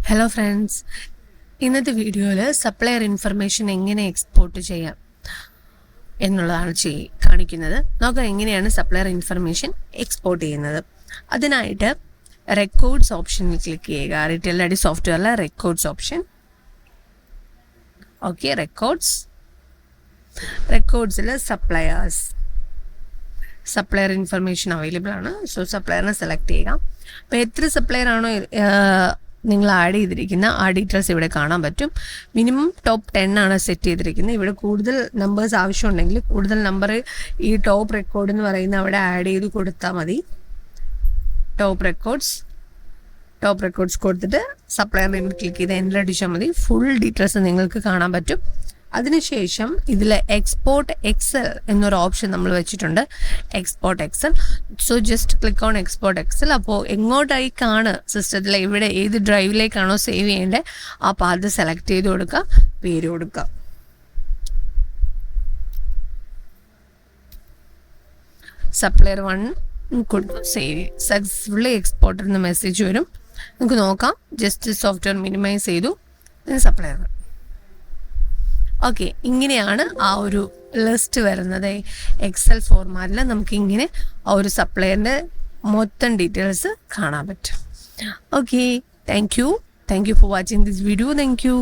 Hello friends, ഇന്നത്തെ വീഡിയോയിൽ supplier information എങ്ങനെ എക്സ്പോർട്ട് ചെയ്യാം എന്നുള്ളതാണ് കാണിക്കുന്നത്. നോക്കാം എങ്ങനെയാണ് സപ്ലയർ ഇൻഫർമേഷൻ എക്സ്പോർട്ട് ചെയ്യുന്നത്. അതിനായിട്ട് റെക്കോർഡ്സ് ഓപ്ഷനിൽ ക്ലിക്ക് ചെയ്യുക. റിറ്റെയിൽ ഐ ഡി സോഫ്റ്റ്വെയറിലെ റെക്കോർഡ്സ് ഓപ്ഷൻ. ഓക്കെ, റെക്കോർഡ്സിൽ സപ്ലയർ ഇൻഫർമേഷൻ അവൈലബിൾ ആണ്. സോ സപ്ലയറിനെ സെലക്ട് ചെയ്യുക. അപ്പോൾ എത്ര സപ്ലയർ ആണോ നിങ്ങൾ ആഡ് ചെയ്തിരിക്കുന്ന ആ ഡീറ്റെയിൽസ് ഇവിടെ കാണാൻ പറ്റും. മിനിമം ടോപ്പ് 10 ആണ് സെറ്റ് ചെയ്തിരിക്കുന്നത്. ഇവിടെ കൂടുതൽ നമ്പേഴ്സ് ആവശ്യമുണ്ടെങ്കിൽ കൂടുതൽ നമ്പർ ഈ ടോപ്പ് റെക്കോർഡ് എന്ന് പറയുന്ന അവിടെ ആഡ് ചെയ്ത് കൊടുത്താൽ മതി. ടോപ്പ് റെക്കോർഡ്സ് കൊടുത്തിട്ട് സപ്ലയർ ക്ലിക്ക് ചെയ്ത് എൻ്റർ അടിച്ചാൽ മതി. ഫുൾ ഡീറ്റെയിൽസ് നിങ്ങൾക്ക് കാണാൻ പറ്റും. അതിനുശേഷം ഇതിൽ എക്സ്പോർട്ട് എക്സൽ എന്നൊരു ഓപ്ഷൻ നമ്മൾ വെച്ചിട്ടുണ്ട്. Export excel. So just click on export excel. അപ്പോൾ എങ്ങോട്ടേക്കാണ് സിസ്റ്റത്തിൽ ഇവിടെ ഏത് ഡ്രൈവിലേക്കാണോ സേവ് ചെയ്യേണ്ടത് അപ്പോൾ അത് സെലക്ട് ചെയ്ത് കൊടുക്കുക, പേര് കൊടുക്കുക. സപ്ലയർ 1 കൊടുത്തു, സേവ് സക്സസ്ഫുള്ളി എക്സ്പോർട്ട് എന്ന മെസ്സേജ് വരും. നമുക്ക് നോക്കാം. ജസ്റ്റ് സോഫ്റ്റ്വെയർ മിനിമൈസ് ചെയ്തു, സപ്ലയർ. ഓക്കെ, ഇങ്ങനെയാണ് ആ ഒരു ലിസ്റ്റ് വരുന്നത്. എക്സൽ ഫോർമാറ്റിൽ നമുക്ക് ഇങ്ങനെ ആ ഒരു സപ്ലയറിൻ്റെ മൊത്തം ഡീറ്റെയിൽസ് കാണാൻ പറ്റും. Okay, thank you for watching this video. Thank you.